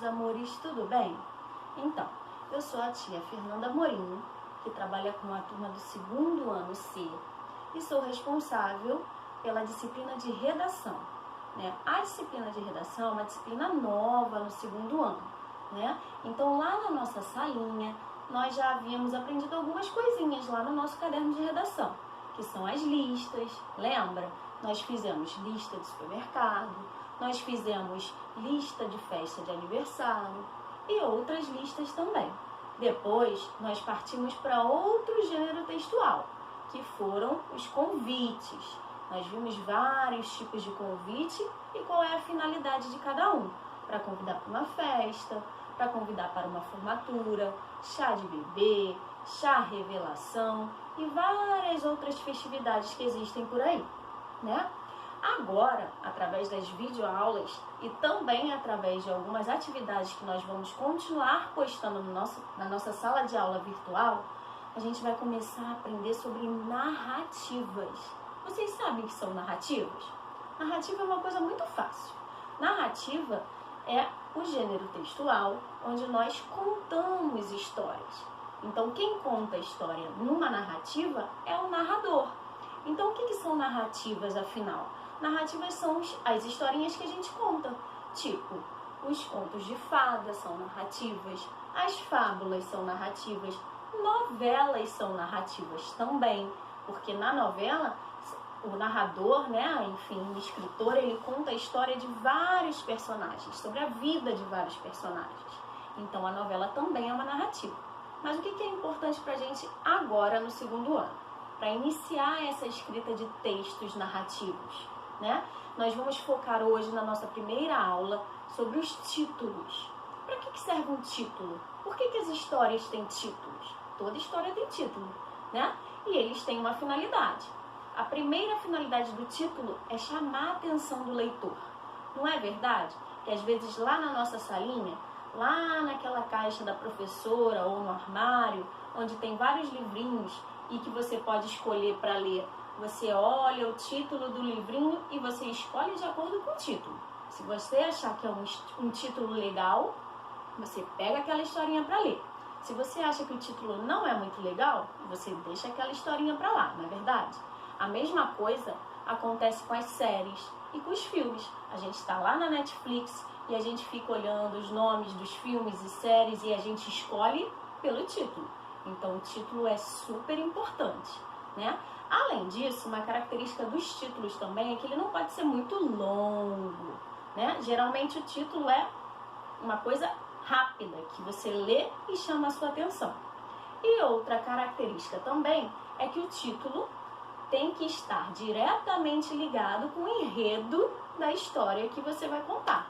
amores, tudo bem? Então, eu sou a tia Fernanda Amorim, que trabalha com a turma do 2º ano C e sou responsável pela disciplina de redação, né? A disciplina de redação é uma disciplina nova no 2º ano, né? Então, lá na nossa salinha, nós já havíamos aprendido algumas coisinhas lá no nosso caderno de redação, que são as listas, lembra? Nós fizemos lista de supermercado, nós fizemos lista de festa de aniversário e outras listas também. Depois, nós partimos para outro gênero textual, que foram os convites. Nós vimos vários tipos de convite e qual é a finalidade de cada um. Para convidar para uma festa, para convidar para uma formatura, chá de bebê, chá revelação e várias outras festividades que existem por aí, né? Agora, através das videoaulas e também através de algumas atividades que nós vamos continuar postando na nossa sala de aula virtual, a gente vai começar a aprender sobre narrativas. Vocês sabem o que são narrativas? Narrativa é uma coisa muito fácil. Narrativa é o gênero textual onde nós contamos histórias. Então, quem conta a história numa narrativa é o narrador. Então, o que são narrativas, afinal? Narrativas são as historinhas que a gente conta. Tipo, os contos de fadas são narrativas, as fábulas são narrativas, novelas são narrativas também, porque na novela o narrador, né, enfim, o escritor, ele conta a história de vários personagens, sobre a vida de vários personagens. Então, a novela também é uma narrativa. Mas o que é importante para a gente agora no 2º ano? Para iniciar essa escrita de textos narrativos, né? Nós vamos focar hoje na nossa primeira aula sobre os títulos. Para que serve um título? Por que as histórias têm títulos? Toda história tem título, né? E eles têm uma finalidade. A primeira finalidade do título é chamar a atenção do leitor. Não é verdade? Que às vezes lá na nossa salinha, lá naquela caixa da professora ou no armário, onde tem vários livrinhos e que você pode escolher para ler, você olha o título do livrinho e você escolhe de acordo com o título. Se você achar que é um título legal, você pega aquela historinha para ler. Se você acha que o título não é muito legal, você deixa aquela historinha para lá, não é verdade? A mesma coisa acontece com as séries e com os filmes. A gente está lá na Netflix e a gente fica olhando os nomes dos filmes e séries e a gente escolhe pelo título. Então, o título é super importante, né? Além disso, uma característica dos títulos também é que ele não pode ser muito longo, né? Geralmente, o título é uma coisa rápida, que você lê e chama a sua atenção. E outra característica também é que o título tem que estar diretamente ligado com o enredo da história que você vai contar,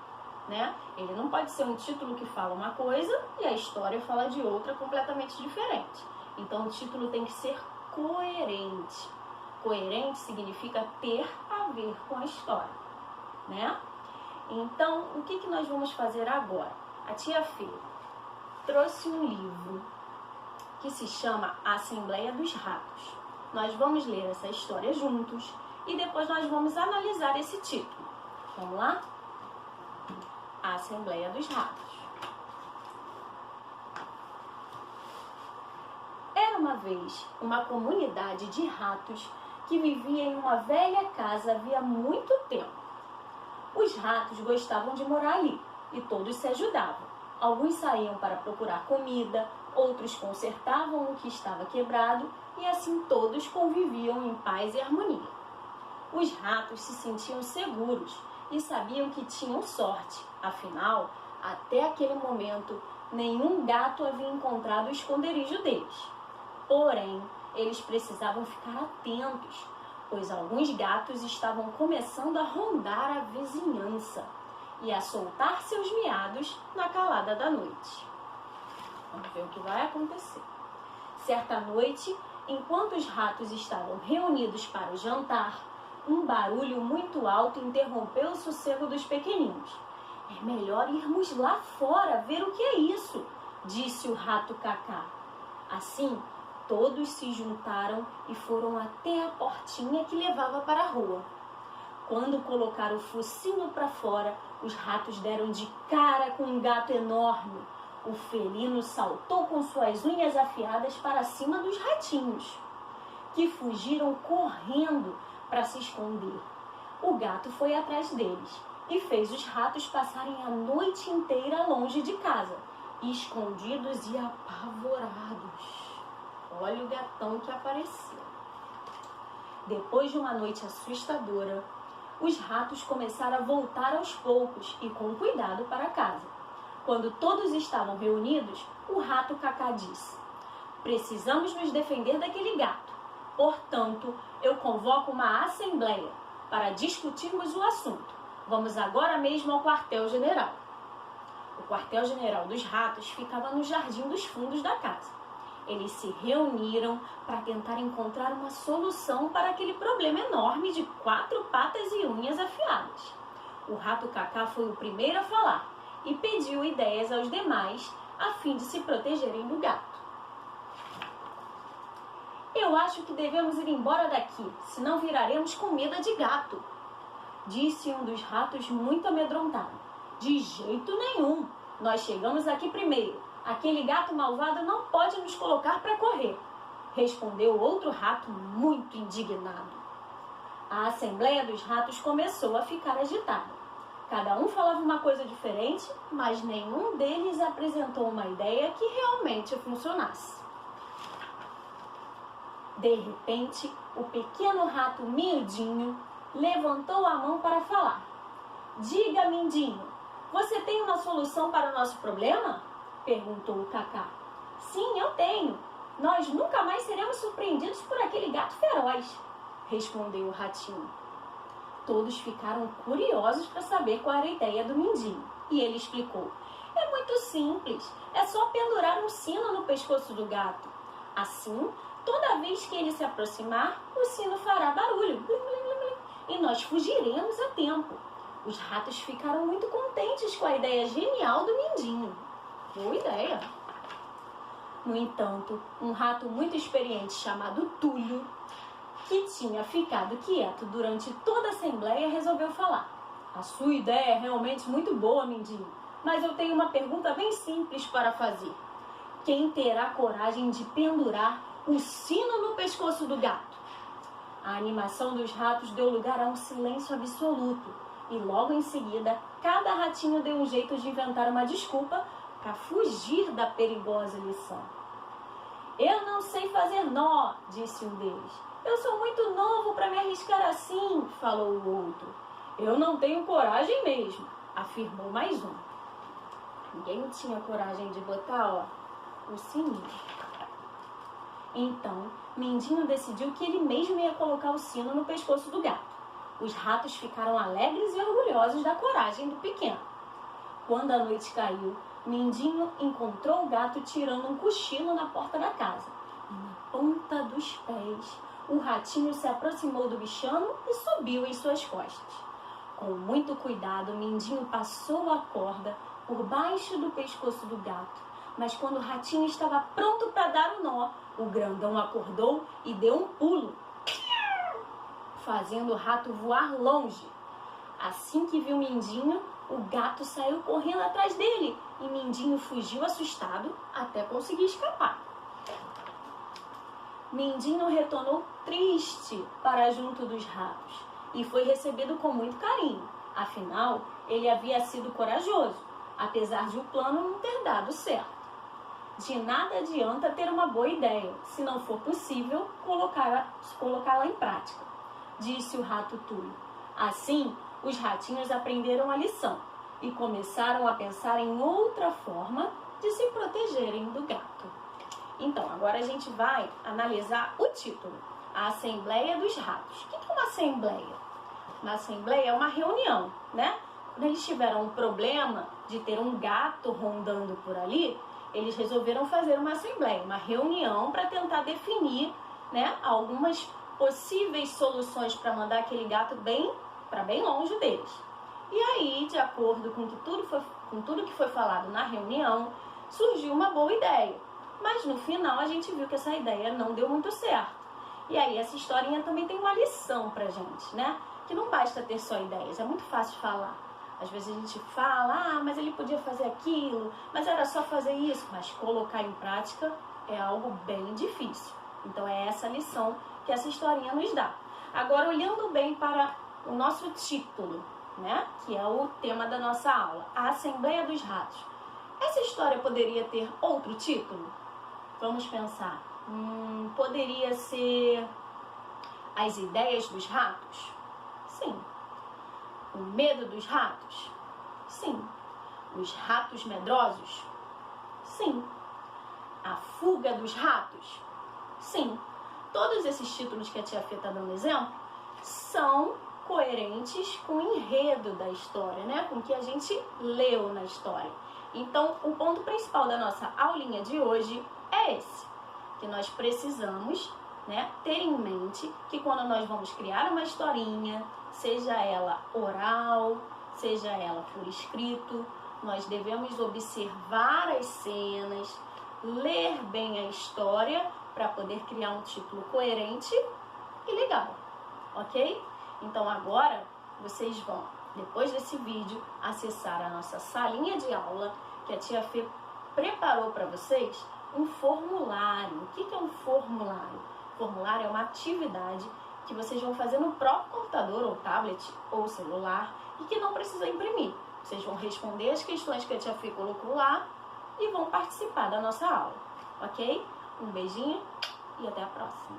né? Ele não pode ser um título que fala uma coisa e a história fala de outra completamente diferente. Então, o título tem que ser coerente. Coerente significa ter a ver com a história, né? Então, o que nós vamos fazer agora? A tia Fê trouxe um livro que se chama A Assembleia dos Ratos. Nós vamos ler essa história juntos e depois nós vamos analisar esse título. Vamos lá? A Assembleia dos Ratos. Era uma vez uma comunidade de ratos que vivia em uma velha casa havia muito tempo. Os ratos gostavam de morar ali e todos se ajudavam. Alguns saíam para procurar comida, outros consertavam o que estava quebrado e assim todos conviviam em paz e harmonia. Os ratos se sentiam seguros e sabiam que tinham sorte, afinal, até aquele momento, nenhum gato havia encontrado o esconderijo deles. Porém, eles precisavam ficar atentos, pois alguns gatos estavam começando a rondar a vizinhança e a soltar seus miados na calada da noite. Vamos ver o que vai acontecer. Certa noite, enquanto os ratos estavam reunidos para o jantar, um barulho muito alto interrompeu o sossego dos pequeninos. É melhor irmos lá fora ver o que é isso, disse o rato Cacá. Assim, todos se juntaram e foram até a portinha que levava para a rua. Quando colocaram o focinho para fora, os ratos deram de cara com um gato enorme. O felino saltou com suas unhas afiadas para cima dos ratinhos, que fugiram correndo para se esconder. O gato foi atrás deles e fez os ratos passarem a noite inteira longe de casa, escondidos e apavorados. Olha o gatão que apareceu. Depois de uma noite assustadora, os ratos começaram a voltar aos poucos e com cuidado para casa. Quando todos estavam reunidos, o rato Cacá disse: precisamos nos defender daquele gato. Portanto, eu convoco uma assembleia para discutirmos o assunto. Vamos agora mesmo ao quartel-general. O quartel-general dos ratos ficava no jardim dos fundos da casa. Eles se reuniram para tentar encontrar uma solução para aquele problema enorme de 4 patas e unhas afiadas. O rato Cacá foi o primeiro a falar e pediu ideias aos demais a fim de se protegerem do gato. Eu acho que devemos ir embora daqui, senão viraremos comida de gato, disse um dos ratos muito amedrontado. De jeito nenhum, nós chegamos aqui primeiro. Aquele gato malvado não pode nos colocar para correr, respondeu outro rato muito indignado. A assembleia dos ratos começou a ficar agitada. Cada um falava uma coisa diferente, mas nenhum deles apresentou uma ideia que realmente funcionasse. De repente, o pequeno rato Mindinho levantou a mão para falar. Diga, Mindinho, você tem uma solução para o nosso problema? Perguntou o Cacá. Sim, eu tenho. Nós nunca mais seremos surpreendidos por aquele gato feroz, respondeu o ratinho. Todos ficaram curiosos para saber qual era a ideia do Mindinho. E ele explicou. É muito simples. É só pendurar um sino no pescoço do gato. Assim, toda vez que ele se aproximar, o sino fará barulho. Blim, blim, blim, blim, e nós fugiremos a tempo. Os ratos ficaram muito contentes com a ideia genial do Mindinho. Boa ideia! No entanto, um rato muito experiente chamado Túlio, que tinha ficado quieto durante toda a assembleia, resolveu falar. A sua ideia é realmente muito boa, Mindinho, mas eu tenho uma pergunta bem simples para fazer. Quem terá coragem de pendurar o sino no pescoço do gato? A animação dos ratos deu lugar a um silêncio absoluto e logo em seguida, cada ratinho deu um jeito de inventar uma desculpa para fugir da perigosa lição. Eu não sei fazer nó, disse um deles. Eu sou muito novo para me arriscar assim, falou o outro. Eu não tenho coragem mesmo, afirmou mais um. Ninguém tinha coragem de botar, o sininho. Então, Mindinho decidiu que ele mesmo ia colocar o sino no pescoço do gato. Os ratos ficaram alegres e orgulhosos da coragem do pequeno. Quando a noite caiu, Mindinho encontrou o gato tirando um cochilo na porta da casa. E na ponta dos pés, o ratinho se aproximou do bichano e subiu em suas costas. Com muito cuidado, Mindinho passou a corda por baixo do pescoço do gato. Mas quando o ratinho estava pronto para dar o nó, o grandão acordou e deu um pulo, fazendo o rato voar longe. Assim que viu Mindinho, o gato saiu correndo atrás dele e Mindinho fugiu assustado até conseguir escapar. Mindinho retornou triste para junto dos ratos e foi recebido com muito carinho. Afinal, ele havia sido corajoso, apesar de o plano não ter dado certo. De nada adianta ter uma boa ideia, se não for possível colocá-la em prática, disse o rato Túlio. Assim, os ratinhos aprenderam a lição e começaram a pensar em outra forma de se protegerem do gato. Então, agora a gente vai analisar o título, a Assembleia dos Ratos. O que é uma assembleia? Uma assembleia é uma reunião, né? Quando eles tiveram um problema de ter um gato rondando por ali, eles resolveram fazer uma assembleia, uma reunião para tentar definir, né, algumas possíveis soluções para mandar aquele gato para bem longe deles. E aí, de acordo com tudo que foi falado na reunião, surgiu uma boa ideia. Mas no final a gente viu que essa ideia não deu muito certo. E aí essa historinha também tem uma lição pra gente, né? que não basta ter só ideias, é muito fácil falar. Às vezes a gente fala, mas ele podia fazer aquilo, mas era só fazer isso. Mas colocar em prática é algo bem difícil. Então é essa lição que essa historinha nos dá. Agora, olhando bem para o nosso título, né, que é o tema da nossa aula, a Assembleia dos Ratos. Essa história poderia ter outro título? Vamos pensar. Poderia ser As Ideias dos Ratos? Sim. O Medo dos Ratos? Sim. Os Ratos Medrosos? Sim. A Fuga dos Ratos? Sim. Todos esses títulos que a tia Fê está dando exemplo são coerentes com o enredo da história, né? Com o que a gente leu na história. Então, o ponto principal da nossa aulinha de hoje é esse, que nós precisamos, né, ter em mente que quando nós vamos criar uma historinha, seja ela oral, seja ela por escrito, nós devemos observar as cenas, ler bem a história para poder criar um título coerente e legal, ok? Então agora vocês vão, depois desse vídeo, acessar a nossa salinha de aula, que a tia Fê preparou para vocês um formulário. O que é um formulário? Formulário é uma atividade que vocês vão fazer no próprio computador, ou tablet, ou celular, e que não precisa imprimir. Vocês vão responder as questões que a tia Fê colocou lá e vão participar da nossa aula, ok? Um beijinho e até a próxima.